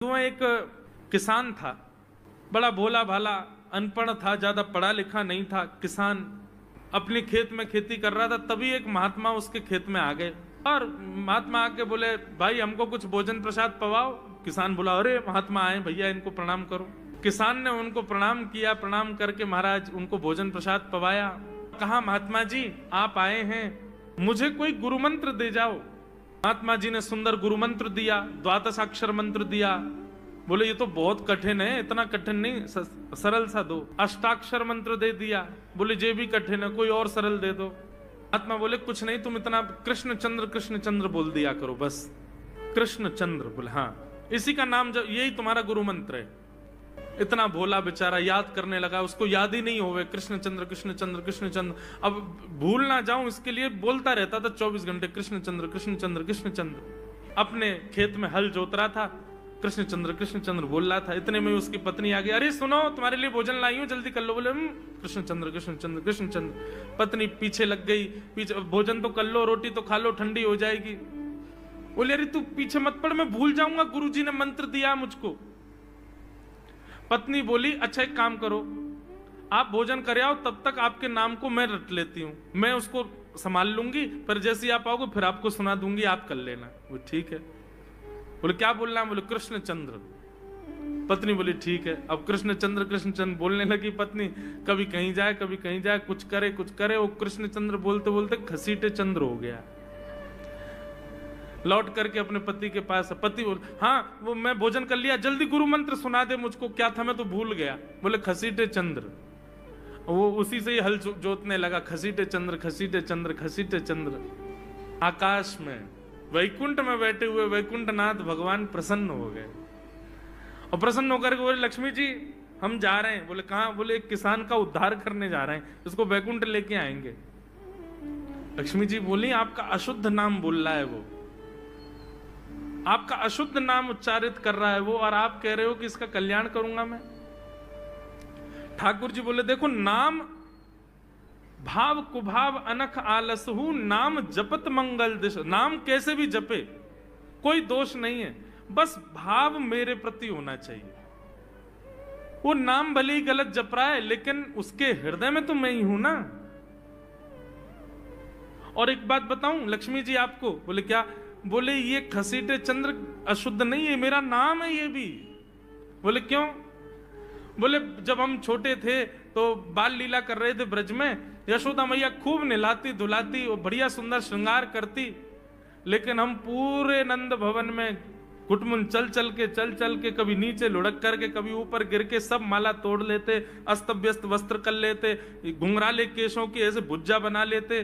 तो एक किसान था, बड़ा भोला भाला, अनपढ़ था, ज्यादा पढ़ा लिखा नहीं था। किसान अपने खेत में खेती कर रहा था, तभी एक महात्मा उसके खेत में आ गए और महात्मा आके बोले, भाई हमको कुछ भोजन प्रसाद पवाओ। किसान बोला, अरे महात्मा आए भैया, इनको प्रणाम करो। किसान ने उनको प्रणाम किया, प्रणाम करके महाराज उनको भोजन प्रसाद पवाया। कहा, महात्मा जी आप आए हैं, मुझे कोई गुरु मंत्र दे जाओ। महात्मा जी ने सुंदर गुरु मंत्र दिया, द्वादशाक्षर मंत्र दिया। बोले ये तो बहुत कठिन है, इतना कठिन नहीं, सरल सा दो। अष्टाक्षर मंत्र दे दिया। बोले ये भी कठिन है, कोई और सरल दे दो। महात्मा बोले कुछ नहीं, तुम इतना कृष्ण चंद्र बोल दिया करो बस। कृष्ण चंद्र बोले, हाँ इसी का नाम, जब यही तुम्हारा गुरु मंत्र है। इतना भोला बेचारा याद करने लगा, उसको याद ही नहीं होवे कृष्ण चंद्र कृष्ण चंद्र कृष्ण चंद्र। अब भूल ना जाऊं इसके लिए बोलता रहता था 24 घंटे, कृष्ण चंद्र कृष्ण चंद्र कृष्ण चंद्र। अपने खेत में हल जोत रहा था, कृष्ण चंद्र बोल रहा था। इतने में उसकी पत्नी आ गई, अरे सुनो तुम्हारे लिए भोजन लाई हूं, जल्दी कर लो। बोले कृष्ण चंद्र कृष्ण चंद्र कृष्ण चंद्र। पत्नी पीछे लग गई, पीछे, भोजन तो कर लो, रोटी तो खा लो, ठंडी हो जाएगी। बोले अरे तू पीछे मत पड़, मैं भूल जाऊंगा, गुरुजी ने मंत्र दिया मुझको। पत्नी बोली, अच्छा एक काम करो, आप भोजन कर आओ, तब तक आपके नाम को मैं रट लेती हूँ, मैं उसको संभाल लूंगी, पर जैसे आप आओगे फिर आपको सुना दूंगी, आप कर लेना। वो ठीक है। बोले क्या बोलना है? बोले कृष्ण चंद्र। पत्नी बोली ठीक है। अब कृष्ण चंद्र बोलने लगी पत्नी, कभी कहीं जाए कभी कहीं जाए, कुछ करे। वो कृष्ण चंद्र बोलते बोलते घसीटे चंद्र हो गया। लौट करके अपने पति के पास, पति बोल, हाँ वो मैं भोजन कर लिया, जल्दी गुरु मंत्र सुना दे मुझको, क्या था मैं तो भूल गया। बोले घसीटे चंद्र। वो उसी से ही हल जोतने लगा, घसीटे चंद्र घसीटे चंद्र घसीटे चंद्र। आकाश में वैकुंठ में बैठे हुए वैकुंठनाथ भगवान प्रसन्न हो गए और प्रसन्न होकर बोले, लक्ष्मी जी हम जा रहे हैं। बोले कहां? बोले एक किसान का उद्धार करने जा रहे हैं, उसको वैकुंठ लेके आएंगे। लक्ष्मी जी बोली, आपका अशुद्ध नाम बोल रहा है, वो आपका अशुद्ध नाम उच्चारित कर रहा है वो, और आप कह रहे हो कि इसका कल्याण करूंगा मैं। ठाकुर जी बोले, देखो नाम भाव कुभाव अनख आलसहु, नाम जपत मंगल दिश। नाम कैसे भी जपे कोई दोष नहीं है, बस भाव मेरे प्रति होना चाहिए। वो नाम भले ही गलत जप रहा है, लेकिन उसके हृदय में तो मैं ही हूं ना। और एक बात बताऊं लक्ष्मी जी आपको। बोले क्या? बोले ये घसीटे चंद्र अशुद्ध नहीं है, मेरा नाम है ये भी। बोले क्यों? बोले जब हम छोटे थे तो बाल लीला कर रहे थे ब्रज में, यशोदा मैया खूब नहलाती धुलाती और बढ़िया सुंदर श्रृंगार करती, लेकिन हम पूरे नंद भवन में घुटमुन चल चल के कभी नीचे लुढ़क करके, कभी ऊपर गिर के सब माला तोड़ लेते, अस्त व्यस्त वस्त्र कर लेते, घुंघराले केशों की ऐसे भुज्जा बना लेते,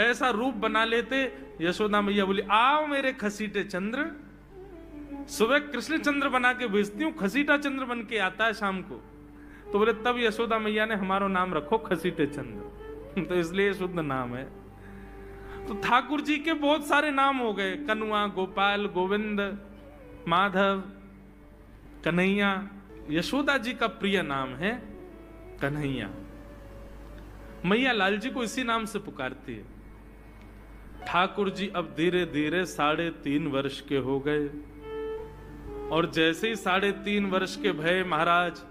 ऐसा रूप बना लेते। यशोदा मैया बोली, आओ मेरे खसीटे चंद्र, सुबह कृष्ण चंद्र बना के भेजती हूँ, खसीटा चंद्र बन के आता है शाम को। तो बोले तब यशोदा मैया ने हमारा नाम रखो खसीटे चंद्र तो इसलिए शुद्ध नाम है। तो ठाकुर जी के बहुत सारे नाम हो गए, कनुआ, गोपाल, गोविंद, माधव, कन्हैया। यशोदा जी का प्रिय नाम है कन्हैया। मैया लाल जी को इसी नाम से पुकारती है। ठाकुर जी अब धीरे धीरे 3.5 वर्ष के हो गए, और जैसे ही 3.5 वर्ष के भय महाराज,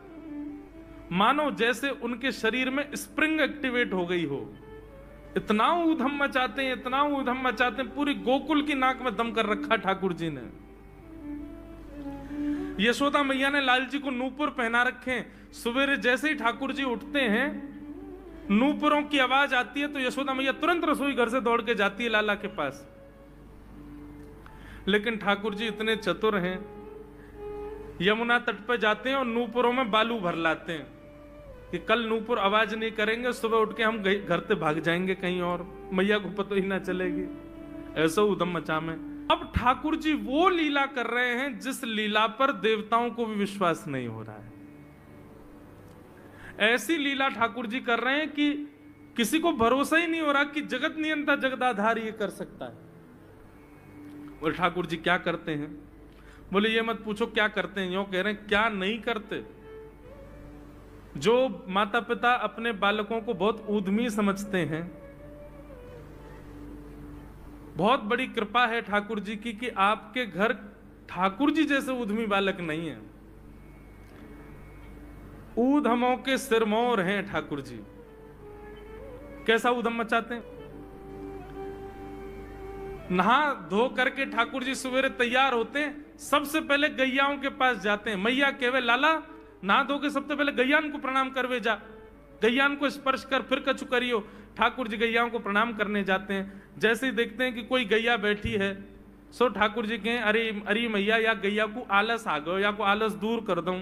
मानो जैसे उनके शरीर में स्प्रिंग एक्टिवेट हो गई हो। इतना ऊधम मचाते हैं, इतना ऊधम मचाते हैं, पूरी गोकुल की नाक में दम कर रखा ठाकुर जी ने। यशोदा मैया ने लाल जी को नूपुर पहना रखे। सवेरे जैसे ही ठाकुर जी उठते हैं, नूपुरों की आवाज आती है तो यशोदा मैया तुरंत रसोई घर से दौड़ के जाती है लाला के पास। लेकिन ठाकुर जी इतने चतुर हैं, यमुना तट पर जाते हैं और नूपुरों में बालू भर लाते हैं कि कल नूपुर आवाज नहीं करेंगे, सुबह उठ के हम घर से भाग जाएंगे कहीं और, मैया को पता ही ना चलेगी। ऐसा उधम मचा में। अब ठाकुर जी वो लीला कर रहे हैं जिस लीला पर देवताओं को भी विश्वास नहीं हो रहा है। ऐसी लीला ठाकुर जी कर रहे हैं कि किसी को भरोसा ही नहीं हो रहा कि जगत नियंता जगदाधार ये कर सकता है। बोले ठाकुर जी क्या करते हैं? बोले ये मत पूछो क्या करते हैं, यूं कह रहे हैं क्या नहीं करते। जो माता पिता अपने बालकों को बहुत ऊधमी समझते हैं, बहुत बड़ी कृपा है ठाकुर जी की कि आपके घर ठाकुर जी जैसे उद्यमी बालक नहीं है। ऊधमों के सिरमौर हैं ठाकुर जी। कैसा उधम मचाते हैं? नहा धो करके ठाकुर जी सवेरे तैयार होते हैं, सबसे पहले गैयाओं के पास जाते हैं। मैया कहवे लाला नहा धो के सबसे पहले गैयान को प्रणाम करवे जा, गैयान को स्पर्श कर फिर कछु करियो। ठाकुर जी गैयाओं को प्रणाम करने जाते हैं। जैसे ही देखते हैं कि कोई गैया बैठी है, सो ठाकुर जी कहें अरे अरे मैया या गैया को आलस आ गयो, या को आलस दूर कर दूं।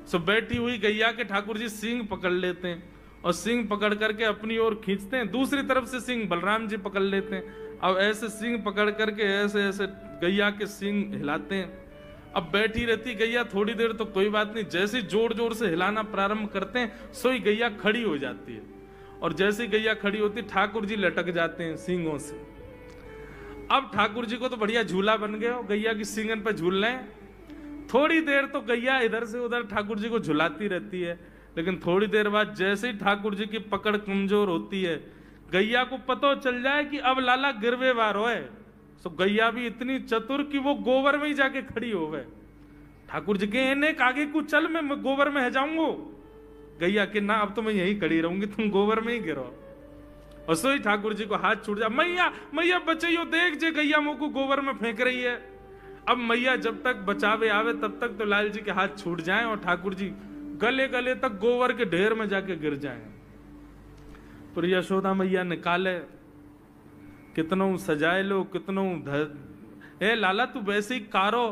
सो बैठी हुई गैया के ठाकुर जी सींग पकड़ लेते हैं और सींग पकड़ करके अपनी ओर खींचते हैं। दूसरी तरफ से सींग बलराम जी पकड़ लेते हैं। अब ऐसे सींग पकड़ करके ऐसे ऐसे गैया के सींग हिलाते हैं। अब बैठी रहती गैया थोड़ी देर तो कोई बात नहीं, जैसे जोर जोर से हिलाना प्रारंभ करते हैं सोई गैया खड़ी हो जाती है। और जैसे गैया खड़ी होती ठाकुर जी लटक जाते हैं सींगों से। अब ठाकुर जी को तो बढ़िया झूला बन गया, गैया की सींगन पे झूल रहे हैं। थोड़ी देर तो गैया इधर से उधर ठाकुर जी को झुलाती रहती है, लेकिन थोड़ी देर बाद जैसे ही ठाकुर जी की पकड़ कमजोर होती है, गैया को पता चल जाए कि अब लाला गिरवे वारो है, तो गैया भी इतनी चतुर कि वो गोबर में ही जाके खड़ी हो गए। ठाकुर जी के इन्हें आगे को चल, मैं गोबर में है जाऊंगो। गैया के ना अब तो मैं यही खड़ी रहूंगी, तुम गोबर में ही गिरो। और सोई ठाकुर जी को हाथ छूट जा, मैया मैया बचाइयो, देख जे गैया मुंह को गोबर में फेंक रही है। अब मैया जब तक बचावे आवे तब तक तो लाल जी के हाथ छूट जाएं और ठाकुर जी गले गले तक गोबर के ढेर में जाके गिर जाएं। पर यशोदा मैया निकाले, कितनों सजाए लो, कितनों ए लाला तू वैसे ही कारो,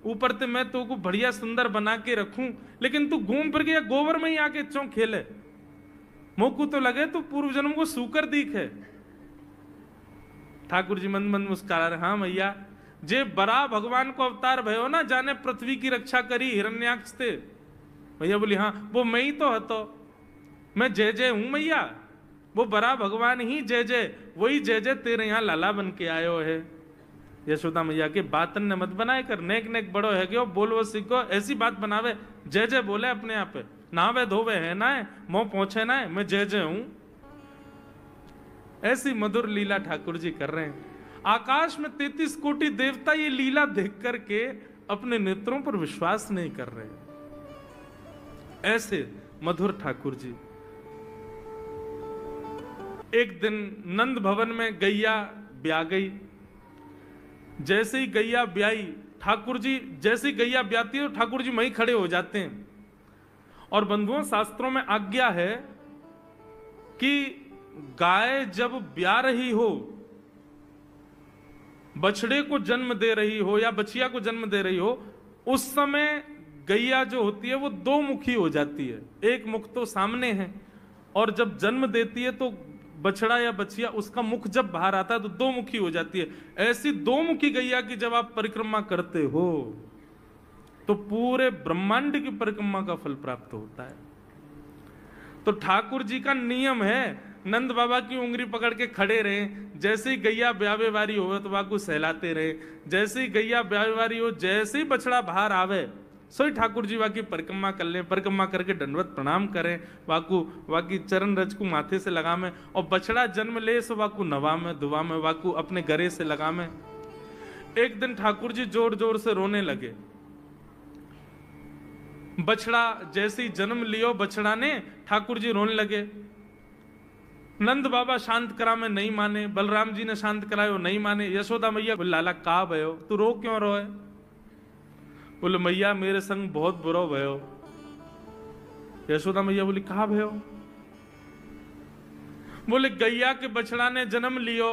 ऊपर ते मैं तो को बढ़िया सुंदर बना के रखूं, लेकिन तू घूम फिर के गोबर में ही आके चौं खेले। मोकू तो लगे तू पूर्व जन्म को सूकर दीख है। ठाकुर जी मंद मंद मुस्कुरा रहे, हाँ मैया जे बरा भगवान को अवतार भयो ना, जाने पृथ्वी की रक्षा करी हिरण्याक्ष थे। मैया बोली हाँ वो मैं ही तो हतो, मैं जय जय हूं मैया, वो बरा भगवान ही जय जय, वही जय जय तेरे यहाँ लाला बन के आयो है। यशोदा मैया के बातन ने मत बनाए कर, नेक नेक बड़ो है क्यों बोलवो सीखो, ऐसी बात बनावे जय जय बोले अपने आप पे, नावे धोवे है ना है मोह पहुंचे ना है, मैं जय जय हूं। ऐसी मधुर लीला ठाकुर जी कर रहे हैं। आकाश में 33 कोटि देवता ये लीला देख करके अपने नेत्रों पर विश्वास नहीं कर रहे। ऐसे मधुर ठाकुर जी। एक दिन नंद भवन में गैया ब्याह गई। जैसे ही गैया ब्याई, ठाकुर जी जैसे ही गैया ब्याती है ठाकुर जी वहीं खड़े हो जाते हैं। और बंधुओं शास्त्रों में आज्ञा है कि गाय जब ब्याह रही हो, बछड़े को जन्म दे रही हो या बछिया को जन्म दे रही हो, उस समय गैया जो होती है वो दो मुखी हो जाती है। एक मुख तो सामने है, और जब जन्म देती है तो बछड़ा या बछिया उसका मुख जब बाहर आता है तो दो मुखी हो जाती है। ऐसी दो मुखी गैया की जब आप परिक्रमा करते हो तो पूरे ब्रह्मांड की परिक्रमा का फल प्राप्त होता है। तो ठाकुर जी का नियम है, नंद बाबा की उंगली पकड़ के खड़े रहे, जैसे ही गैया ब्यावे वारी हो तो वाकू सहलाते रहे, जैसे ही गैया ब्यावे वारी हो, जैसे ही बछड़ा बाहर आवे सोई ठाकुर जी वाकी परिक्रमा कर लें, परिक्रमा करके दंडवत प्रणाम करें, वाकी चरण रज को माथे से लगा में, और बछड़ा जन्म ले सो वाकू नवा में दुआ में, वाकू अपने गरे से लगा में। एक दिन ठाकुर जी जोर जोर से रोने लगे। बछड़ा जैसे ही जन्म लियो बछड़ा ने, ठाकुर जी रोने लगे। नंद बाबा शांत करा में नहीं माने, बलराम जी ने शांत करायो नहीं माने। यशोदा मैया बोले लाला का भयो, तू रो क्यों रोए? बोले मैया मेरे संग बहुत बुरा भयो। यशोदा मैया बोली कहा भयो? बोले गैया के बछड़ा ने जन्म लियो।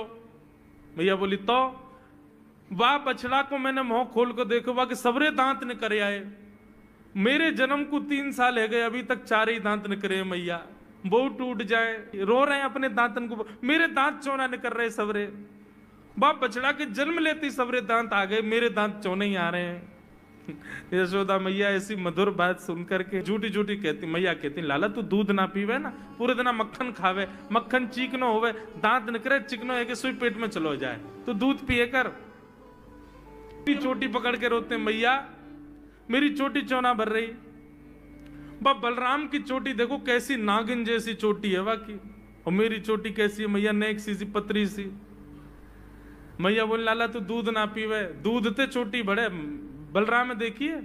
मैया बोली तो वाह बछड़ा को मैंने मुंह खोल को देखो, वाह के सबरे दांत ने करे आए। मेरे जन्म को 3 साल है गए, अभी तक 4 ही दांत निकरे मैया, वो टूट जाए, रो रहे हैं अपने दांतन को, मेरे दांत चौना निकल रहे सबरे। बाप बछड़ा के जन्म लेते सबरे दांत आ गए, मेरे दांत चौने ही आ रहे हैं। यशोदा मैया ऐसी मधुर बात सुनकर के झूठी झूठी कहती, मैया कहती लाला तू दूध ना पीवे ना, पूरे दिन मक्खन खावे, मक्खन चीकनो होवे, दांत निकरे चिकनो है कि सुई पेट में चलो जाए, तो दूध पिए कर। चोटी पकड़ के रोते मैया मेरी चोटी चौना भर रही। बाप बलराम की चोटी देखो कैसी नागिन जैसी चोटी है वाकी, और मेरी चोटी कैसी है मैया, नेक सी पतरी सी। मैया बोले लाला तू दूध ना पीवे, दूध ते चोटी बड़े। बलराम देखिए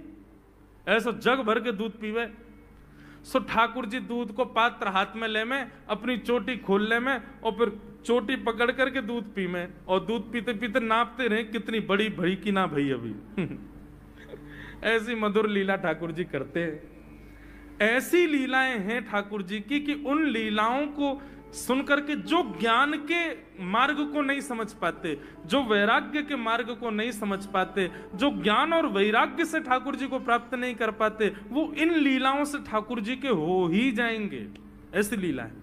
ऐसा जग भर के दूध पीवे। सो ठाकुर जी दूध को पात्र हाथ में ले में, अपनी चोटी खोल ले में, और फिर चोटी पकड़ करके दूध पी में, और दूध पीते पीते नापते रहे कितनी बड़ी भई कि ना भई अभी। ऐसी मधुर लीला ठाकुर जी करते हैं। ऐसी लीलाएं हैं ठाकुर जी की कि उन लीलाओं को सुनकर के जो ज्ञान के मार्ग को नहीं समझ पाते, जो वैराग्य के मार्ग को नहीं समझ पाते, जो ज्ञान और वैराग्य से ठाकुर जी को प्राप्त नहीं कर पाते, वो इन लीलाओं से ठाकुर जी के हो ही जाएंगे। ऐसी लीला है।